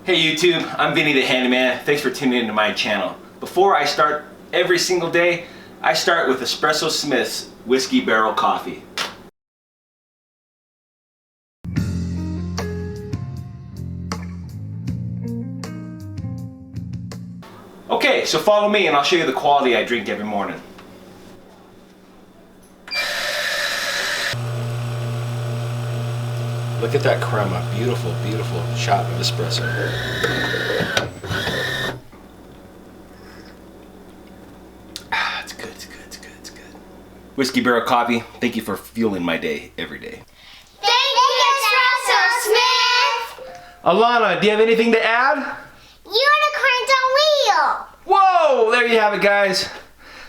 Hey YouTube, I'm Vinny the Handyman. Thanks for tuning into my channel. Before I start every single day, I start with Espresso Smith's Whiskey Barrel Coffee. Okay, so follow me and I'll show you the quality I drink every morning. Look at that crema. Beautiful, beautiful shot of espresso. Ah, it's good, it's good, it's good, it's good. Whiskey Barrel Coffee, thank you for fueling my day every day. Thank you, Espresso Smith! Alana, do you have anything to add? Unicorns on wheel! Whoa, there you have it, guys.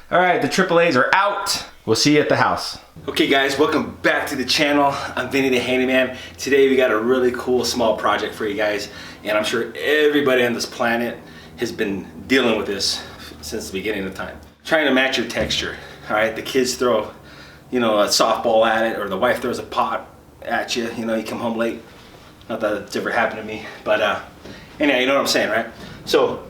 All right, the AAAs are out. We'll see you at the house. Okay guys, welcome back to the channel. I'm Vinny the Handyman. Today we got a really cool small project for you guys, and I'm sure everybody on this planet has been dealing with this since the beginning of time. Trying to match your texture. All right, the kids throw, you know, a softball at it, or the wife throws a pot at you. You know, you come home late. Not that it's ever happened to me, but anyhow, you know what I'm saying, right? So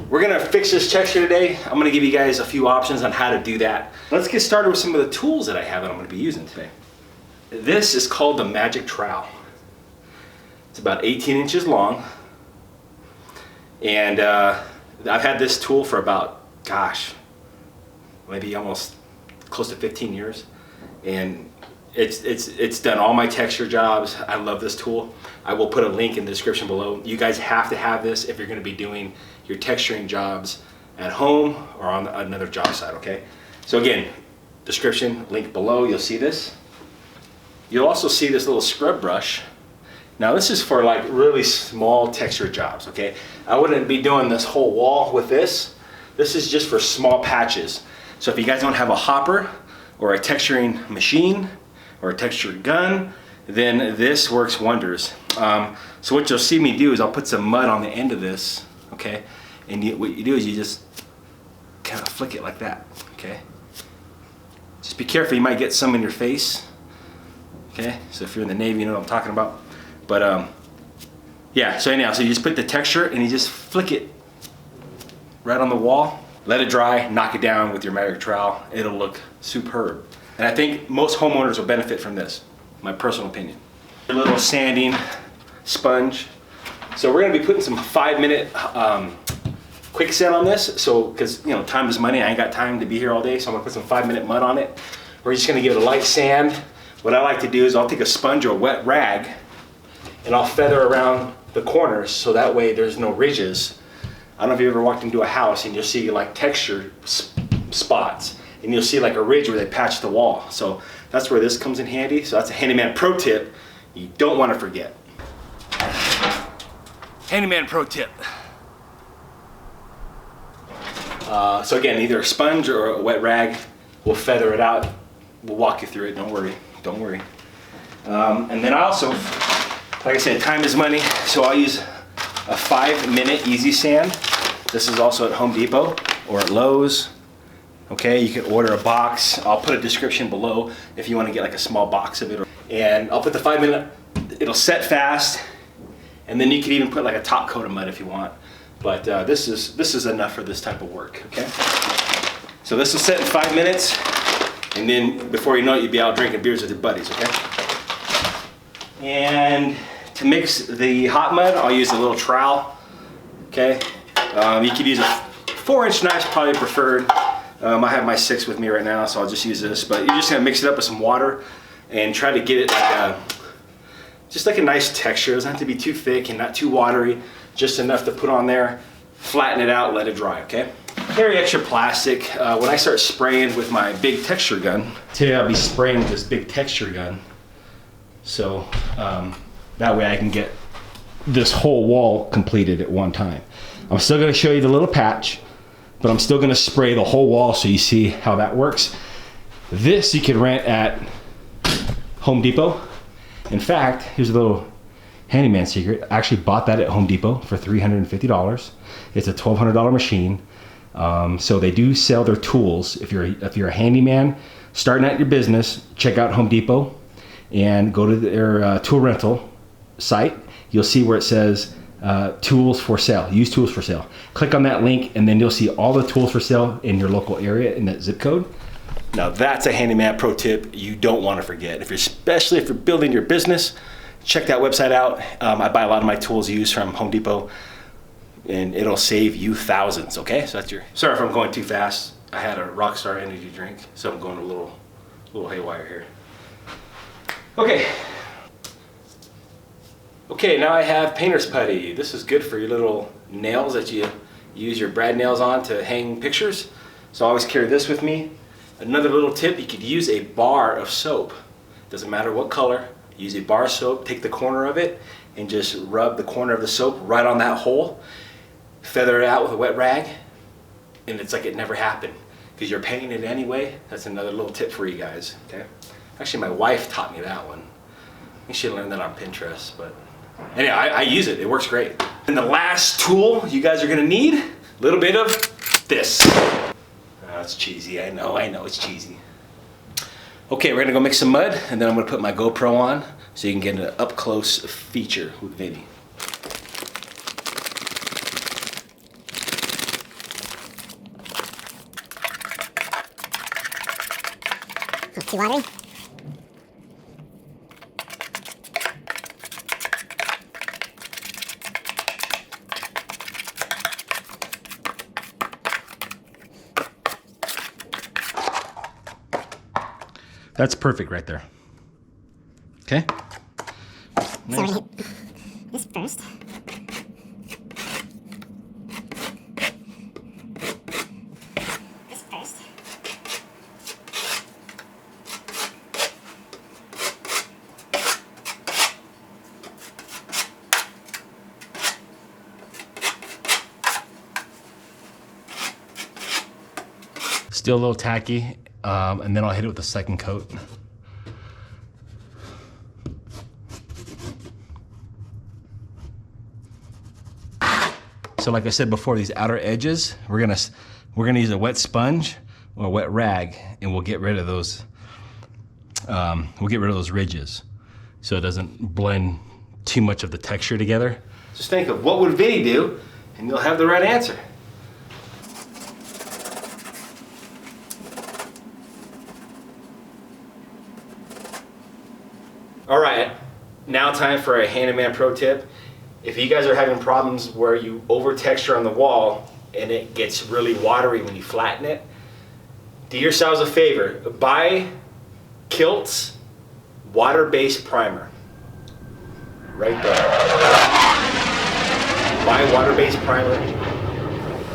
we're gonna fix this texture today. I'm gonna give you guys a few options on how to do that. Let's get started with some of the tools that I have that I'm gonna be using today. This is called the Magic Trowel. It's about 18 inches long. And I've had this tool for about, gosh, maybe almost close to 15 years. And it's done all my texture jobs. I love this tool. I will put a link in the description below. You guys have to have this if you're gonna be doing your texturing jobs at home or on another job site, okay? So again, description, link below, you'll see this. You'll also see this little scrub brush. Now this is for like really small texture jobs, okay? I wouldn't be doing this whole wall with this. This is just for small patches. So if you guys don't have a hopper or a texturing machine or a texture gun, then this works wonders. So what you'll see me do is I'll put some mud on the end of this, okay? And what you do is you just kind of flick it like that, okay? Just be careful, you might get some in your face, okay? So if you're in the Navy, you know what I'm talking about. But yeah, so anyhow, so you just put the texture and you just flick it right on the wall. Let it dry, knock it down with your Magic Trowel. It'll look superb. And I think most homeowners will benefit from this, my personal opinion. A little sanding sponge. So we're gonna be putting some 5-minute quicksand on this. So, cause you know, time is money. I ain't got time to be here all day. So I'm gonna put some 5-minute mud on it. We're just gonna give it a light sand. What I like to do is I'll take a sponge or a wet rag and I'll feather around the corners so that way there's no ridges. I don't know if you ever walked into a house and you'll see like texture spots and you'll see like a ridge where they patch the wall. So that's where this comes in handy. So that's a handyman pro tip you don't want to forget. Handyman pro tip. So again, either a sponge or a wet rag, we'll feather it out. We'll walk you through it, don't worry, don't worry. And then I also, like I said, time is money, so I'll use a 5-minute easy sand. This is also at Home Depot or at Lowe's. Okay, you can order a box. I'll put a description below if you want to get like a small box of it. And I'll put the 5-minute, it'll set fast, and then you can even put like a top coat of mud if you want. But this is enough for this type of work, okay? So this will set in 5 minutes, and then before you know it, you'll be out drinking beers with your buddies, okay? And to mix the hot mud, I'll use a little trowel, okay? You could use a 4-inch knife, probably preferred. I have my 6 with me right now, so I'll just use this. But you're just gonna mix it up with some water and try to get it like just like a nice texture. It doesn't have to be too thick and not too watery, just enough to put on there, flatten it out, let it dry, okay? Carry extra plastic. When I start spraying with my big texture gun, today I'll be spraying with this big texture gun. So that way I can get this whole wall completed at one time. I'm still gonna show you the little patch, but I'm still gonna spray the whole wall so you see how that works. This you can rent at Home Depot. In fact, here's a little handyman secret. I actually bought that at Home Depot for $350. It's a $1,200 machine. So they do sell their tools. If you're a handyman starting out your business, check out Home Depot and go to their tool rental site. You'll see where it says tools for sale, used tools for sale. Click on that link and then you'll see all the tools for sale in your local area in that zip code. Now that's a handyman pro tip you don't want to forget. Especially if you're building your business, check that website out. I buy a lot of my tools used from Home Depot and it'll save you thousands, okay? So that's your, sorry if I'm going too fast. I had a Rockstar energy drink, so I'm going a little haywire here. Okay, now I have painter's putty. This is good for your little nails that you use your brad nails on to hang pictures. So I always carry this with me. Another little tip, you could use a bar of soap. Doesn't matter what color. Use a bar of soap, take the corner of it, and just rub the corner of the soap right on that hole. Feather it out with a wet rag, and it's like it never happened. Because you're painting it anyway. That's another little tip for you guys, okay? Actually, my wife taught me that one. You should learn that on Pinterest, but anyhow, I use it. It works great. And the last tool you guys are gonna need, a little bit of this. It's cheesy, I know it's cheesy. Okay, we're gonna go mix some mud, and then I'm gonna put my GoPro on so you can get an up-close feature with Vinny. Too watery? That's perfect right there. Okay? So we're gonna hit this first. This first. Still a little tacky, and then I'll hit it with the second coat. So like I said before, these outer edges, we're gonna use a wet sponge or a wet rag, and we'll get rid of those. We'll get rid of those ridges, so it doesn't blend too much of the texture together. Just think of what would Vinny do, and you'll have the right answer. All right, now time for a handyman pro tip. If you guys are having problems where you over texture on the wall and it gets really watery when you flatten it, do yourselves a favor, buy Kilt's water-based primer. Right there. Buy water-based primer,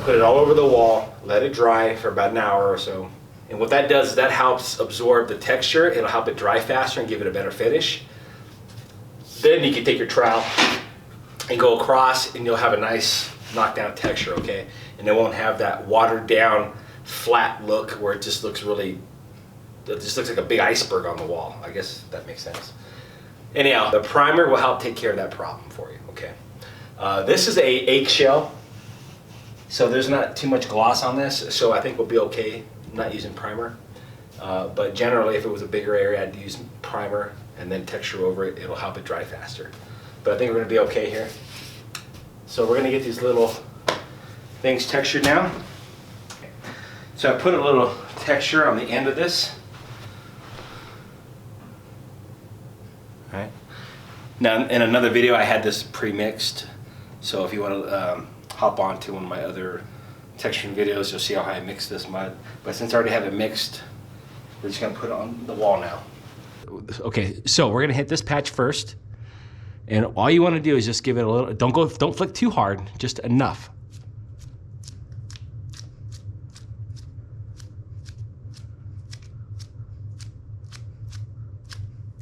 put it all over the wall, let it dry for about an hour or so. And what that does is that helps absorb the texture, it'll help it dry faster and give it a better finish. Then you can take your trowel and go across and you'll have a nice knockdown texture, okay? And it won't have that watered down flat look where it just looks really, it just looks like a big iceberg on the wall. I guess that makes sense. Anyhow, the primer will help take care of that problem for you, okay? This is a eggshell, so there's not too much gloss on this, so I think we'll be okay not using primer. But generally, if it was a bigger area, I'd use primer and then texture over it. It'll help it dry faster. But I think we're gonna be okay here. So we're gonna get these little things textured now. So I put a little texture on the end of this. All right. Now in another video I had this pre-mixed. So if you wanna hop on to one of my other texturing videos, you'll see how I mix this mud. But since I already have it mixed, we're just gonna put it on the wall now. Okay, so we're gonna hit this patch first. And all you want to do is just give it a little, don't flick too hard, just enough.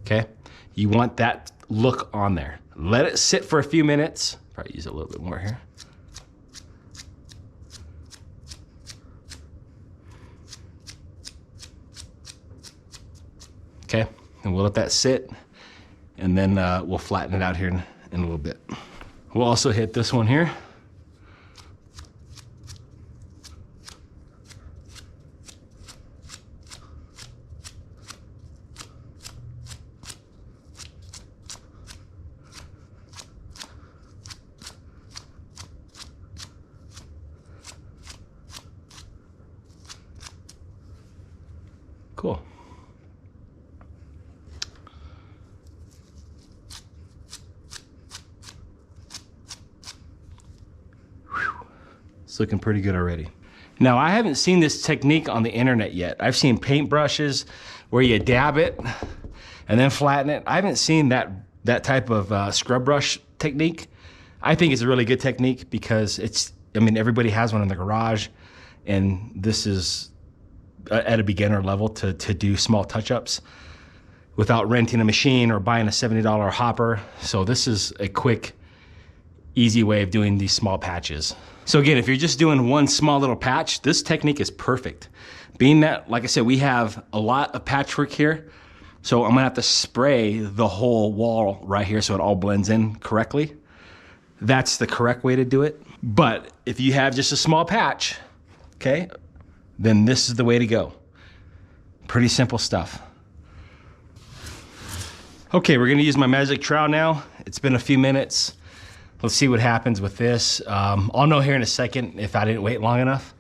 Okay, you want that look on there. Let it sit for a few minutes. Probably use a little bit more here. Okay, and we'll let that sit. And then we'll flatten it out here in a little bit. We'll also hit this one here. Cool. Whew. It's looking pretty good already. Now, I haven't seen this technique on the internet yet. I've seen paintbrushes where you dab it and then flatten it. I haven't seen that type of scrub brush technique. I think it's a really good technique because everybody has one in the garage, and this is at a beginner level to do small touch-ups without renting a machine or buying a $70 hopper. So this is a quick, easy way of doing these small patches. So again, if you're just doing one small little patch, this technique is perfect. Being that, like I said, we have a lot of patchwork here, so I'm gonna have to spray the whole wall right here so it all blends in correctly. That's the correct way to do it. But if you have just a small patch, okay, then this is the way to go. Pretty simple stuff. Okay, we're gonna use my magic trowel now. It's been a few minutes. Let's see what happens with this. I'll know here in a second if I didn't wait long enough.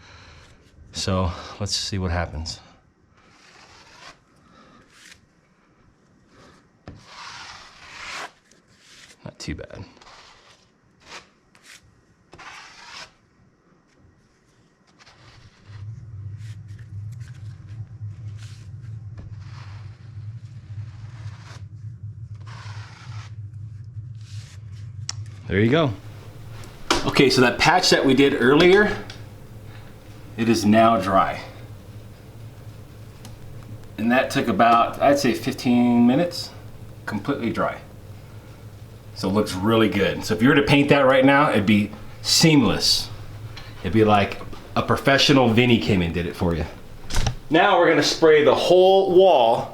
So let's see what happens. Not too bad. There you go. Okay, so that patch that we did earlier, it is now dry. And that took about, I'd say 15 minutes, completely dry. So it looks really good. So if you were to paint that right now, it'd be seamless. It'd be like a professional Vinny came and did it for you. Now we're gonna spray the whole wall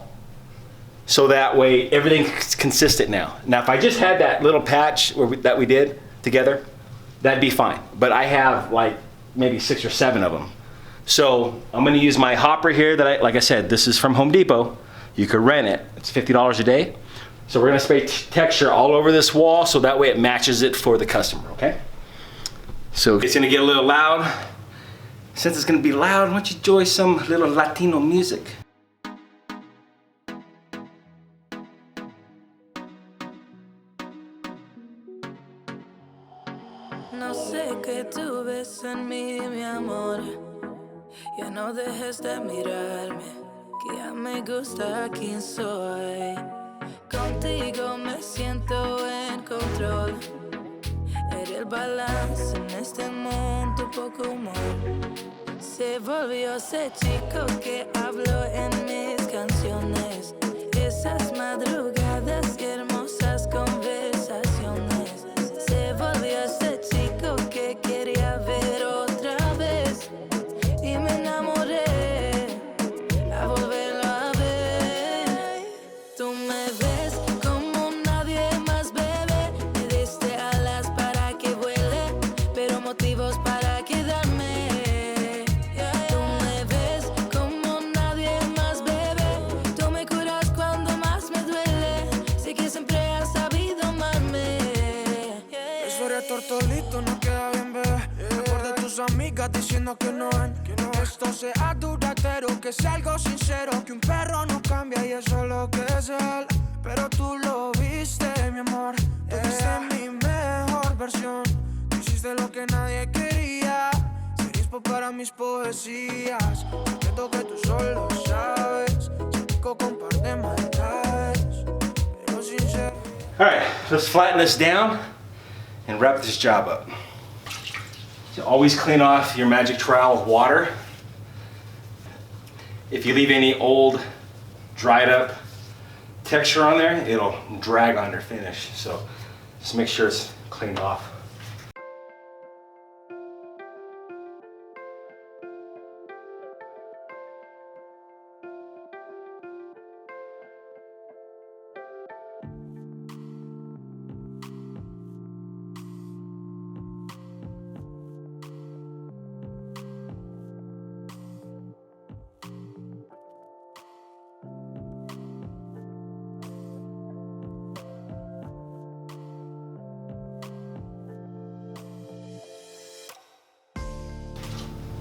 so that way everything's consistent now. Now, if I just had that little patch that we did together, that'd be fine. But I have like maybe 6 or 7 of them. So I'm gonna use my hopper here that like I said, this is from Home Depot. You could rent it, it's $50 a day. So we're gonna spray texture all over this wall so that way it matches it for the customer, okay? So it's gonna get a little loud. Since it's gonna be loud, why don't you enjoy some little Latino music? No sé qué tú ves en mí, mi amor. Ya no dejes de mirarme, que ya me gusta quién soy. Contigo me siento en control. Eres el balance en este mundo, poco humor. Se volvió ese chico que habló en mis canciones. Esas madrugadas y hermosas conversaciones. Se volvió ese chico que quería ver otra vez. Y me enamoré a volverlo a ver. Tú me ves como nadie más, bebé. Me diste alas para que vuele, pero motivos para quedarme. Tú me ves como nadie más, bebé. Tú me curas cuando más me duele. Sé que siempre has sabido amarme. Eso eres tortolito, no queda bien, bebé. Mejor de tus amigas diciendo que no ven. Que esto sea duradero, que sea algo sincero. Que un perro no cambia y eso es lo que es él. Pero tú lo viste, mi amor. Tú viste mi mejor versión. Tú hiciste lo que nadie quería. Serías para mis poesías. Siento que tú solo sabes. Chico con par de maldades. Pero sincero. All right, let's flatten this down and wrap this job up. So always clean off your magic trowel with water. If you leave any old, dried up texture on there, it'll drag on your finish. So just make sure it's cleaned off.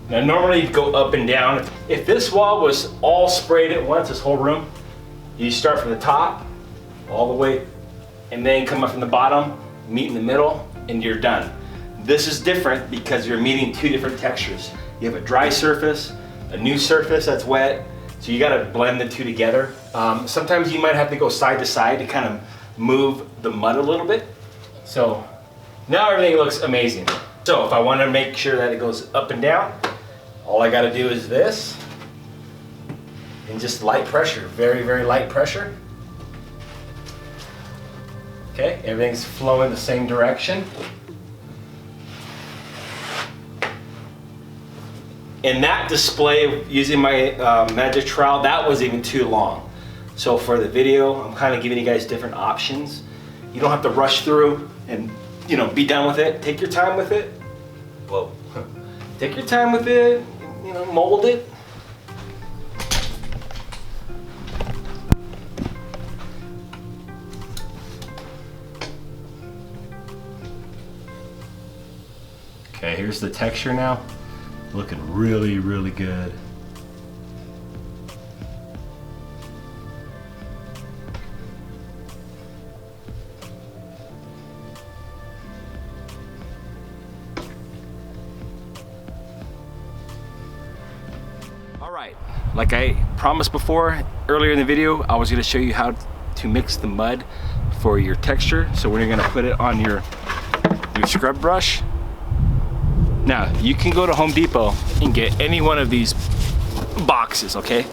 Now normally you go up and down. If this wall was all sprayed at once, this whole room, you start from the top all the way and then come up from the bottom, meet in the middle, and you're done. This is different because you're meeting two different textures. You have a dry surface, a new surface that's wet, so you gotta blend the two together. Sometimes you might have to go side to side to kind of move the mud a little bit. So now everything looks amazing. So if I want to make sure that it goes up and down, all I gotta do is this, and just light pressure, very, very light pressure. Okay, everything's flowing the same direction. And that display using my magic trowel, that was even too long. So for the video, I'm kind of giving you guys different options. You don't have to rush through and be done with it. Take your time with it. Whoa. Take your time with it, mold it. Okay, here's the texture now. Looking really, really good. All right, like I promised before, earlier in the video, I was gonna show you how to mix the mud for your texture. So we're gonna put it on your scrub brush. Now, you can go to Home Depot and get any one of these boxes, okay?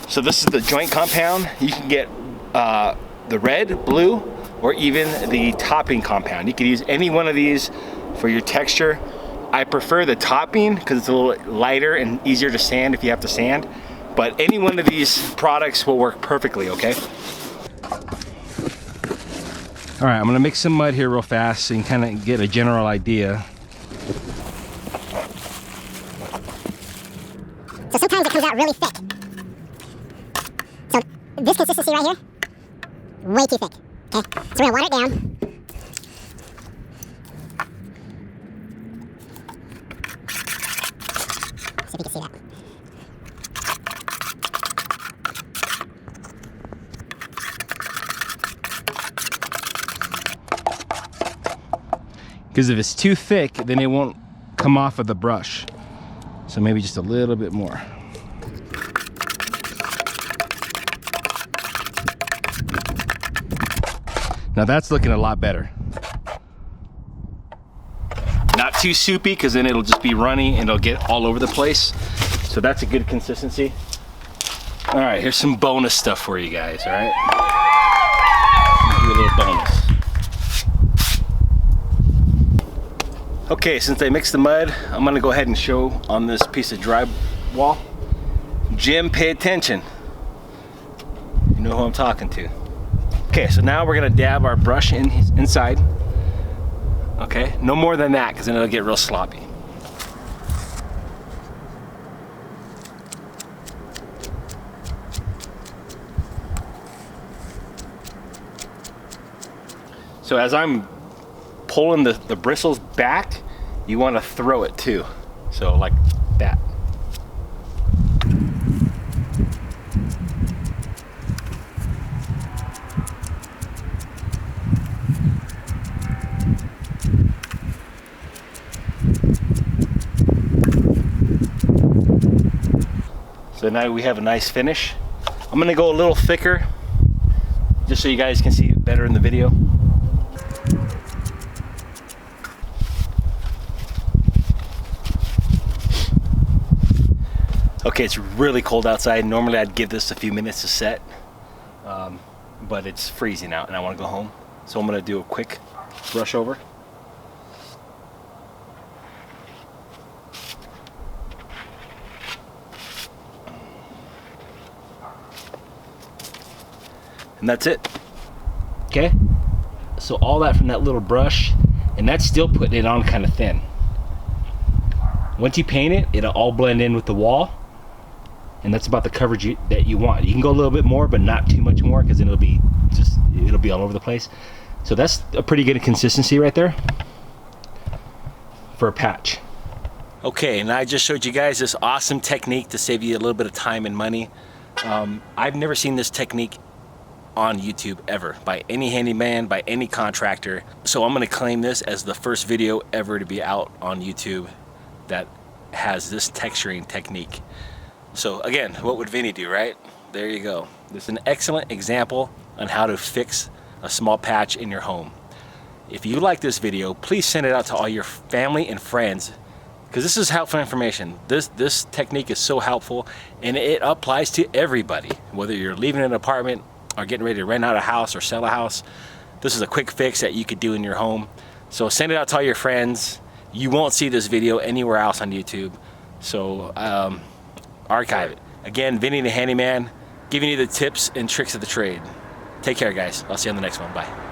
So this is the joint compound. You can get the red, blue, or even the topping compound. You can use any one of these for your texture. I prefer the topping because it's a little lighter and easier to sand if you have to sand. But any one of these products will work perfectly, okay? All right, I'm gonna mix some mud here real fast so you can kind of get a general idea. So sometimes it comes out really thick. So this consistency right here, way too thick. Okay, so we're gonna water it down. See if you can see that. Because if it's too thick, then it won't come off of the brush. So maybe just a little bit more. Now that's looking a lot better. Not too soupy because then it'll just be runny and it'll get all over the place. So that's a good consistency. All right, here's some bonus stuff for you guys, all right? Do a little bonus. Okay, since I mixed the mud, I'm gonna go ahead and show on this piece of drywall. Jim, pay attention. You know who I'm talking to. Okay, so now we're gonna dab our brush inside. Okay, no more than that, because then it'll get real sloppy. So as I'm pulling the bristles back, you want to throw it too. So like that. So now we have a nice finish. I'm gonna go a little thicker just so you guys can see it better in the video. Okay, it's really cold outside. Normally I'd give this a few minutes to set, but it's freezing out and I want to go home. So I'm going to do a quick brush over. And that's it. Okay, so all that from that little brush, and that's still putting it on kind of thin. Once you paint it, it'll all blend in with the wall. And that's about the coverage that you want. You can go a little bit more, but not too much more, because then it'll be all over the place. So that's a pretty good consistency right there for a patch. Okay, and I just showed you guys this awesome technique to save you a little bit of time and money. I've never seen this technique on YouTube ever by any handyman, by any contractor. So I'm gonna claim this as the first video ever to be out on YouTube that has this texturing technique. So again, what would Vinny do, right? There you go. This is an excellent example on how to fix a small patch in your home. If you like this video, please send it out to all your family and friends, because this is helpful information. This technique is so helpful, and it applies to everybody. Whether you're leaving an apartment or getting ready to rent out a house or sell a house, this is a quick fix that you could do in your home. So send it out to all your friends. You won't see this video anywhere else on YouTube, so archive it. Again, Vinny the Handyman, giving you the tips and tricks of the trade. Take care, guys. I'll see you on the next one. Bye.